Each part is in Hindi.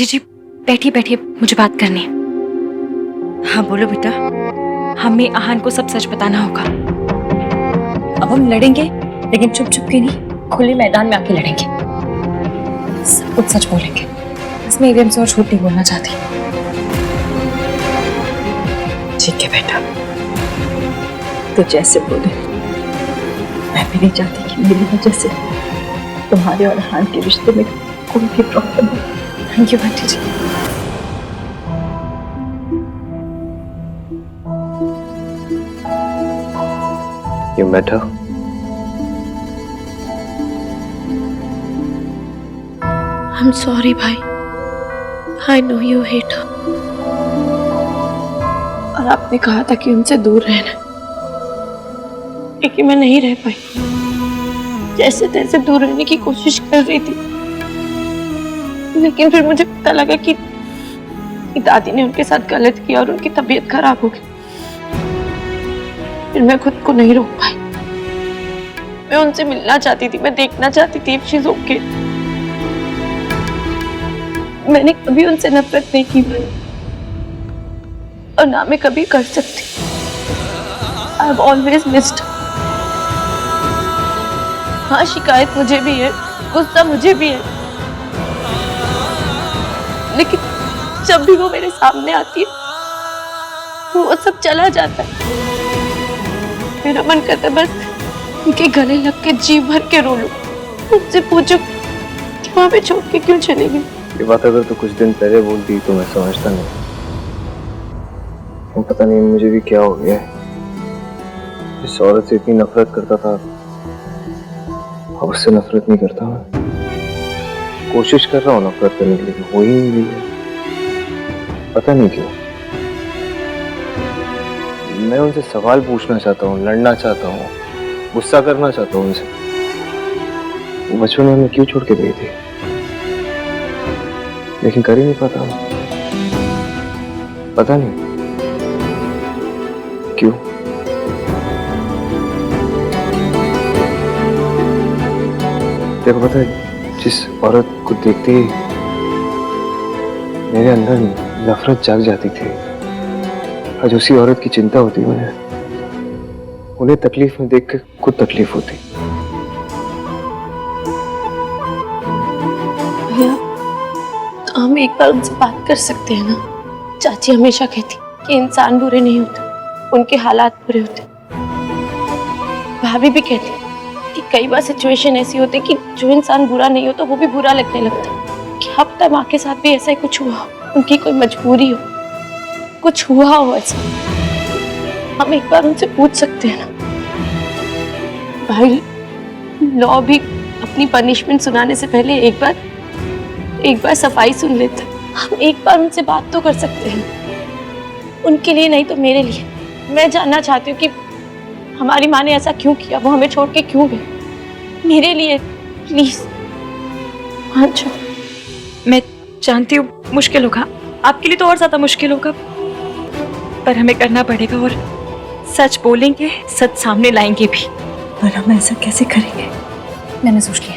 आंटी जी बैठिए बैठिए, मुझे बात करनी है। हाँ बोलो बेटा। हमें आहान को सब सच बताना होगा। अब हम लड़ेंगे, लेकिन चुप चुप के नहीं, खुले मैदान में आके लड़ेंगे। सब कुछ सच बोलेंगे। इसमें एवीएम से और झूठ नहीं बोलना चाहती। ठीक है बेटा, तो जैसे बोले। मैं भी नहीं चाहती कि मेरी वजह से तुम्हारे और हान के रिश्ते में कोई भी प्रॉब्लम हो। Thank you aunty ji. You met her? I'm sorry भाई, I know you hate her। और आपने कहा था कि उनसे दूर रहना, लेकिन मैं नहीं रह पाई। जैसे तैसे दूर रहने की कोशिश कर रही थी, लेकिन फिर मुझे पता लगा कि दादी ने उनके साथ गलत किया और उनकी तबीयत खराब हो गई। फिर मैं खुद को नहीं रोक पाई। मैं उनसे मिलना चाहती थी, मैं देखना चाहती थी if she's okay। मैंने कभी उनसे नफरत नहीं की और ना मैं कभी कर सकती। I have always missed। हाँ, शिकायत मुझे भी है, गुस्सा मुझे भी है, लेकिन जब भी वो मेरे सामने आती है तो वो सब चला जाता है। मेरा मन करता है बस उनके गले लग के जी भर के रो लूं, उनसे पूछो कि वहां पे छोड़ के क्यों चली गई। ये बात अगर तो कुछ दिन पहले बोलती तो मैं समझता नहीं। वो पता नहीं मुझे भी क्या हो गया है। इस औरत से इतनी नफरत करता था, अब उससे नफरत नहीं करता। मैं कोशिश कर रहा हूँ नफरत करने के लिए, हो ही नहीं रही है, पता नहीं क्यों। मैं उनसे सवाल पूछना चाहता हूँ, लड़ना चाहता हूँ, गुस्सा करना चाहता हूँ उनसे। वो बचपन में हमें क्यों छोड़ के गई थी, लेकिन कर ही नहीं पाता। पता नहीं क्यों। देखो पता है, जिस औरत को देखते ही मेरे अंदर नफरत जाग जाती थी, आज उसी औरत की चिंता होती मुझे। उन्हें तकलीफ में देख के खुद तकलीफ होती। भैया, तो हम एक बार उनसे बात कर सकते हैं ना? चाची हमेशा कहती कि इंसान बुरे नहीं होते, उनके हालात बुरे होते। भाभी भी कहती कि कई बार सिचुएशन ऐसी होती कि जो इंसान बुरा नहीं हो तो वो भी बुरा लगने लगता। क्या पता माँ के साथ भी ऐसा ही कुछ हुआ, उनकी कोई मजबूरी हो, कुछ हुआ हो ऐसा। हम एक बार उनसे पूछ सकते हैं ना? भाई, लॉ भी अपनी पनिशमेंट सुनाने से पहले एक बार सफाई सुन लेता। हम एक बार उनसे बात तो कर सकते हैं, उनके लिए नहीं तो मेरे लिए। मैं जानना चाहती हूँ कि हमारी माँ ने ऐसा क्यों किया, वो हमें छोड़ के क्यों गए। मेरे लिए प्लीज। अच्छा, मैं जानती हूँ मुश्किल होगा, आपके लिए तो और ज्यादा मुश्किल होगा, पर हमें करना पड़ेगा और सच बोलेंगे, सच सामने लाएंगे भी। पर हम ऐसा कैसे करेंगे? मैंने सोच लिया,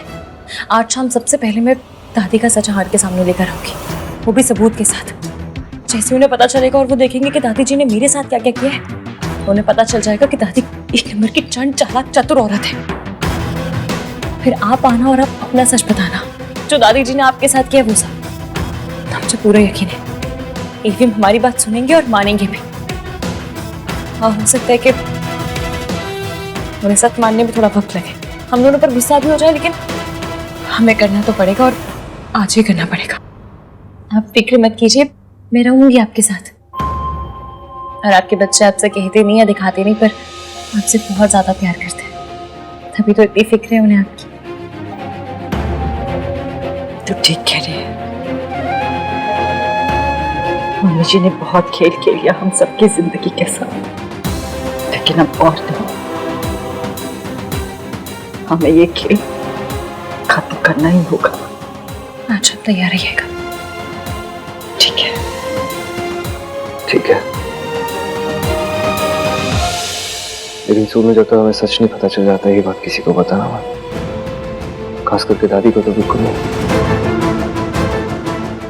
आज शाम सबसे पहले मैं दादी का सच हार के सामने लेकर आऊंगी, वो भी सबूत के साथ। जैसे उन्हें पता चलेगा और वो देखेंगे कि दादी जी ने मेरे साथ क्या क्या किया है, तो उन्हें पता चल जाएगा कि दादी एक नंबर की चंड चालाक चतुर औरत है। फिर आप आना और आप अपना सच बताना, जो दादी जी ने आपके साथ किया वो सब। तो मुझे पूरा यकीन है एवीएम हमारी बात सुनेंगे और मानेंगे भी। हाँ, हो सकता है कि उन्हें सच मानने में थोड़ा वक्त लगे, हम दोनों पर गुस्सा भी हो जाए, लेकिन हमें करना तो पड़ेगा और आज ही करना पड़ेगा। आप फिक्र मत कीजिए, मैं रहूंगी आपके साथ। और आपके बच्चे आपसे कहते नहीं या दिखाते नहीं, पर आपसे बहुत ज्यादा प्यार करते हैं, तभी तो इतनी फिक्र है उन्हें आपकी। तो ठीक कह रही है। मम्मी जी ने बहुत खेल खेल लिया हम सबकी जिंदगी के साथ, लेकिन अब और नहीं, हमें ये खेल खत्म करना ही होगा। आज आप तैयार रहिएगा। ठीक है? ठीक है, लेकिन सोनू जब तक हमें सच नहीं पता चल जाता, ये बात किसी को बताना मत, खास करके दादी को तो बिल्कुल नहीं।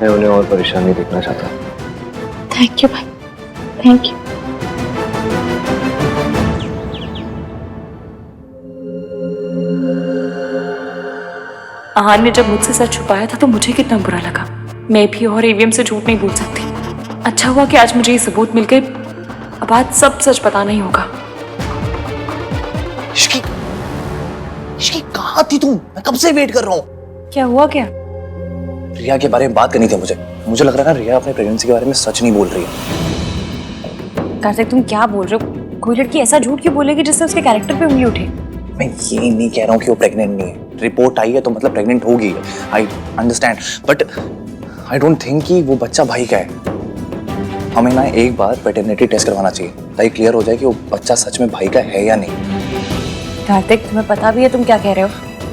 मैं उन्हें और परेशान नहीं देखना चाहता। थैंक यू भाई, थैंक यू। आहान ने जब मुझसे सच छुपाया था तो मुझे कितना बुरा लगा। मैं भी और एवीएम से झूठ नहीं बोल सकती। अच्छा हुआ कि आज मुझे ये सबूत मिल गए। अब आज सब सच बताना ही होगा। इश्की, इश्की कहाँ थी तुम? मैं कब से वेट कर रहा हूँ। क्या हुआ क्या? रिया के बारे में बात करनी थी मुझे लग रहा है ना रिया अपने प्रेगनेंसी के बारे में सच नहीं बोल रही है। कार्तिक तुम क्या बोल रहे हो? कोई लड़की ऐसा झूठ क्यों बोलेगी जिससे उसके कैरेक्टर पे उंगली उठे? मैं ये नहीं कह रहा हूँ कि वो प्रेग्नेंट नहीं है। रिपोर्ट आई है तो मतलब प्रेग्नेंट होगी। I understand, but I don't think कि वो बच्चा भाई का है। हमें ना एक बार पैटर्निटी टेस्ट करवाना चाहिए ताकि क्लियर हो जाए कि वो बच्चा सच में भाई का है या नहीं। कार्तिक तुम्हें पता भी है तुम क्या कह रहे हो?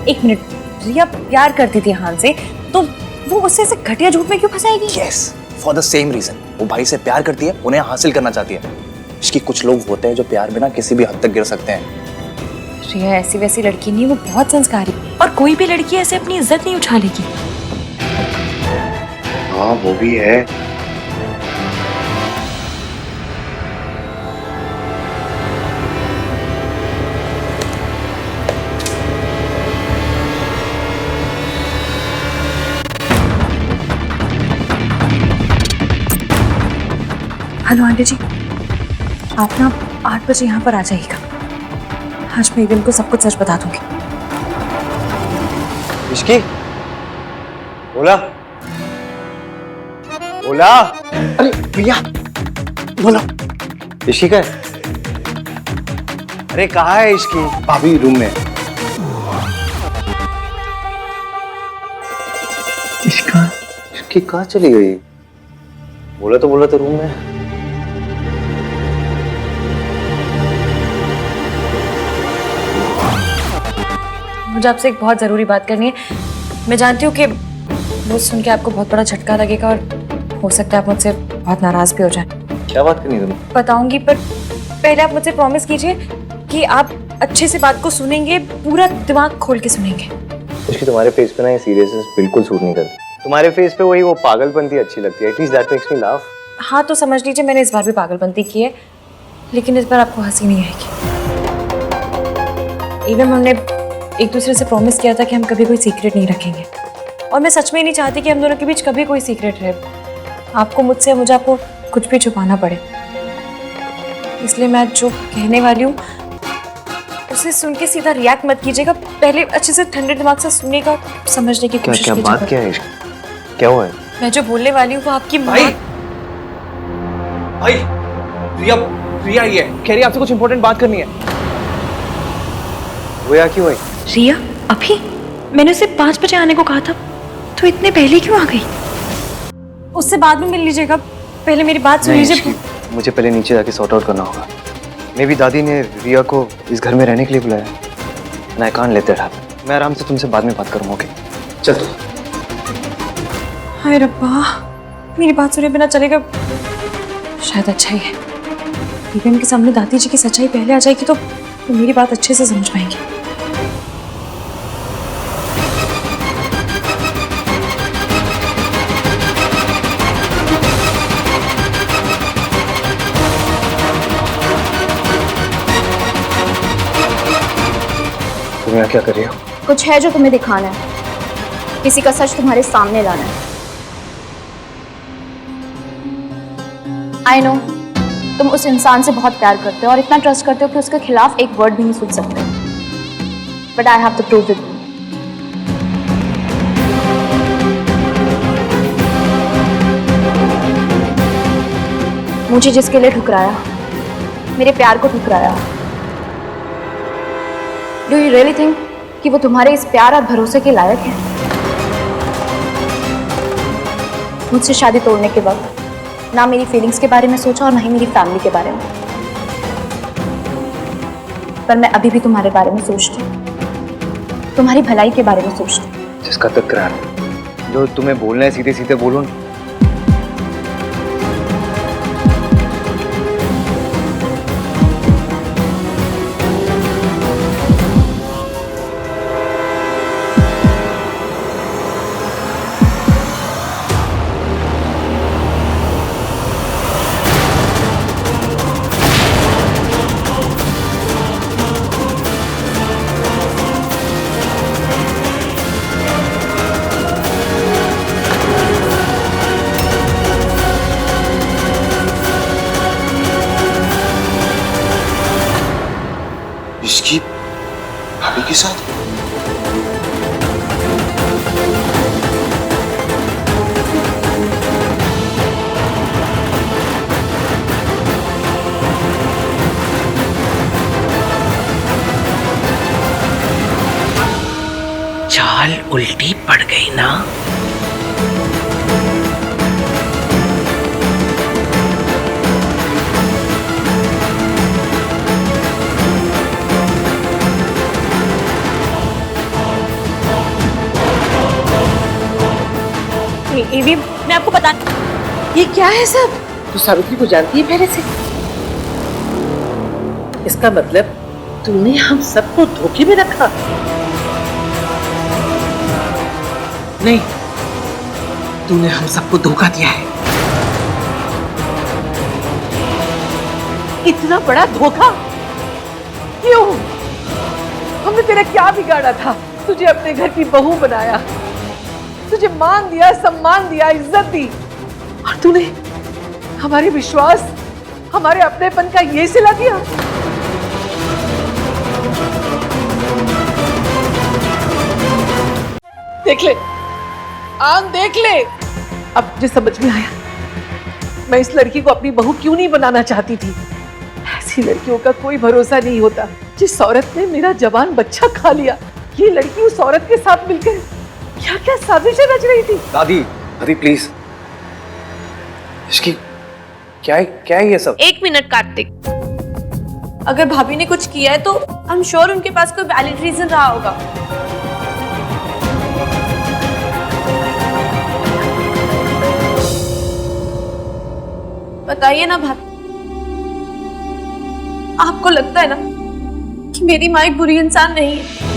एक मिनट, रिया प्यार करती थी हान से तो वो उससे ऐसे घटिया झूठ में क्यों फंसाएगी? Yes, for the same reason. वो भाई से प्यार करती है, उन्हें हासिल करना चाहती है। इसकी कुछ लोग होते हैं जो प्यार में ना किसी भी हद तक गिर सकते हैं। रिया ऐसी वैसी लड़की नहीं, वो बहुत संस्कारी और कोई भी लड़की ऐसे अपनी इज्जत नहीं उछालेगी। हाँ वो भी है। हेलो आंटी जी, आप ना 8 बजे यहाँ पर आ जाइएगा। आज मैं एवीएम को सब कुछ सच बता दूंगी। इश्की, बोला बोला। अरे रिया, बोलो। इश्की का है? अरे कहाँ है इश्की? भाभी रूम में। इश्की कहाँ चली गई? बोला तो रूम में। मुझे आपसे एक बहुत ज़रूरी बात करनी है। मैं जानती हूँ कि वो सुन के आपको बहुत बड़ा झटका लगेगा और हो सकता है आप मुझसे बहुत नाराज़ भी हो जाएं। क्या बात करनी है तुम्हें? बताऊंगी, पर पहले आप मुझसे प्रॉमिस कीजिए कि आप अच्छे से बात को सुनेंगे, पूरा दिमाग खोल के सुनेंगे। इश्की तुम्हारे फेस पे ना ये सीरियसनेस बिल्कुल सूट नहीं करती। तुम्हारे फेस पे वही वो पागलपंती अच्छी लगती है। At least that makes me laugh. हाँ तो समझ लीजिए मैंने इस बार भी पागलपंती की है, लेकिन इस बार आपको हंसी नहीं आएगी। इवन हमने एक दूसरे से प्रॉमिस किया था कि हम कभी कोई सीक्रेट नहीं रखेंगे, और मैं सच में नहीं चाहती कि हम दोनों के बीच कभी कोई सीक्रेट रहे। आपको मुझसे, मुझे आपको कुछ भी छुपाना पड़े। इसलिए मैं जो कहने वाली हूँ उसे सुन के सीधा रिएक्ट मत कीजिएगा। पहले अच्छे से ठंडे दिमाग से सुनने का, समझने की कोशिश क्या कीजिएगा। बात क्या है इश्की? क्या हुआ है? मैं जो बोलने वाली हूँ वो आपकी माँ। भाई रिया ही है, कह रही है आपसे कुछ इंपॉर्टेंट बात करनी है। वो यहाँ क्यों आई? रिया अभी? मैंने उसे 5 बजे आने को कहा था, तो इतने पहले क्यों आ गई? उससे बाद में मिल लीजिएगा, पहले मेरी बात सुन नहीं लीजिए। इश्की, मुझे पहले नीचे जाके सॉर्ट आउट करना होगा। मेरी दादी ने रिया को इस घर में रहने के लिए बुलाया। And I can't let that happen। मैं आराम से तुमसे बाद में बात करूँगा। ओके चल तू। हाय रब्बा, मेरी बात सुने बिना चलेगा? शायद अच्छा ही है। इवन के सामने दादी जी की सच्चाई पहले आ जाएगी तो मेरी बात अच्छे से समझ पाएंगे। तुम यहाँ क्या कर रही हो? कुछ है जो तुम्हें दिखाना है, किसी का सच तुम्हारे सामने लाना है। आई नो तुम उस इंसान से बहुत प्यार करते हो और इतना ट्रस्ट करते हो कि उसके खिलाफ एक वर्ड भी नहीं सुन सकते, but I have to prove it. मुझे जिसके लिए ठुकराया, मेरे प्यार को ठुकराया, डू यू रियली थिंक कि वो तुम्हारे इस प्यार और भरोसे के लायक है? मुझसे शादी तोड़ने के वक्त ना मेरी फीलिंग्स के बारे में सोचा और ना ही मेरी फैमिली के बारे में, पर मैं अभी भी तुम्हारे बारे में सोचती हूँ, तुम्हारी भलाई के बारे में सोचती हूँ। जिसका तकरार, जो तुम्हें बोलना है सीधे सीधे बोलो ना। इसकी भाभी के साथ? चाल उल्टी पड़ गई ना। ये भी मैं आपको बता, ये क्या है सब? तू सावित्री को जानती है पहले से? इसका मतलब तूने हम सबको धोखे में रखा? नहीं, तूने हम सबको धोखा दिया है। इतना बड़ा धोखा क्यों? हमने तेरा क्या बिगाड़ा था? तुझे अपने घर की बहू बनाया, तुझे मान दिया, सम्मान दिया, इज्जत दी, और तूने हमारे विश्वास, हमारे अपनेपन का ये सिला दिया। देख ले, आन देख ले। अब मुझे समझ में आया, मैं इस लड़की को अपनी बहू क्यों नहीं बनाना चाहती थी। ऐसी लड़कियों का कोई भरोसा नहीं होता। जिस औरत ने मेरा जवान बच्चा खा लिया, ये लड़की उस औरत के साथ मिलकर क्या क्या साजिशें रच रही थी। दादी, दादी प्लीज, इसकी क्या है ये सब? 1 मिनट कार्तिक, अगर भाभी ने कुछ किया है तो आई एम श्योर उनके पास कोई वैलिड रीजन रहा होगा। बताइए ना भाभी, आपको लगता है ना कि मेरी माँ एक बुरी इंसान नहीं है?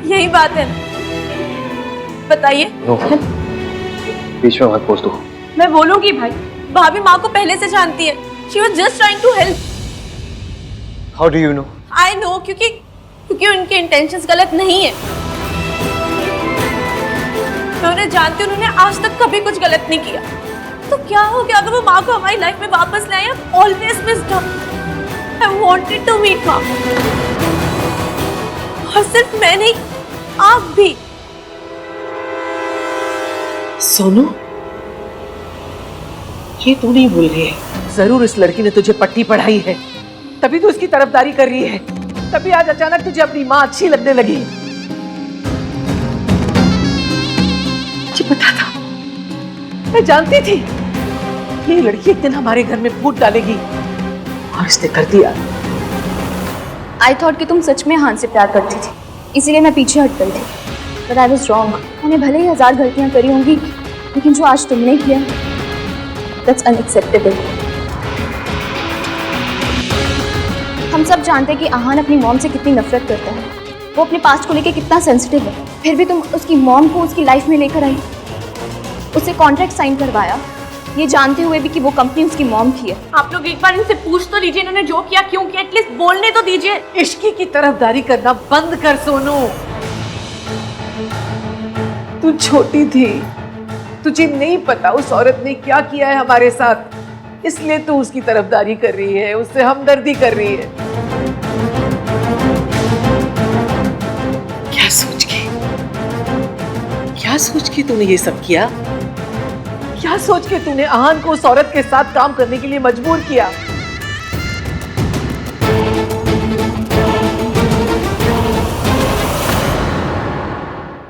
यही बात है ना? बताइए। बीच में मत बोल तू। मैं बोलूंगी भाई, भाभी माँ को पहले से जानती है। She was just trying to help. How do you know? I know, क्योंकि उनके इंटेंशंस गलत नहीं है। मैं उन्हें जानती हूँ, उन्होंने आज तक कभी कुछ गलत नहीं किया। तो क्या हो गया अगर वो माँ को हमारी लाइफ में वापस लाए? Always missed her. I wanted to meet माँ। और सिर्फ मैं नहीं, आप भी। सोनू, ये तू नहीं भूल रही है। जरूर इस लड़की ने तुझे पट्टी पढ़ाई है, तभी तू इसकी तरफदारी कर रही है। तभी आज अचानक तुझे अपनी माँ अच्छी लगने लगी। मुझे पता था, मैं जानती थी ये लड़की एक दिन हमारे घर में फूट डालेगी, और इसने कर दिया। आई थॉट कि तुम सच में हान से प्यार करती थी, इसीलिए मैं पीछे हट गई थी। But I was wrong. मैंने भले ही 1000 गलतियां करी होंगी, लेकिन जो आज तुमने किया, दैट्स अनएक्सेप्टेबल। हम सब जानते हैं कि आहान अपनी मॉम से कितनी नफरत करता है, वो अपने पास्ट को लेकर कितना सेंसिटिव है। फिर भी तुम उसकी मॉम को उसकी लाइफ में लेकर आई, उससे कॉन्ट्रैक्ट साइन करवाया, ये जानते हुए भी कि वो कंपनी उसकी मॉम की है। आप लोग एक बार इनसे पूछ तो लीजिए, इन्होंने जो किया क्यों किया, एटलीस्ट बोलने तो दीजिए। इश्की की तरफदारी करना बंद कर सोनू। तू छोटी थी, तुझे नहीं पता उस औरत ने क्या किया है हमारे साथ, इसलिए तू उसकी तरफदारी कर रही है, उससे हमदर्दी कर रही है। क्या सोच के तूने ये सब किया? क्या सोच के तूने आहान को उस औरत के साथ काम करने के लिए मजबूर किया?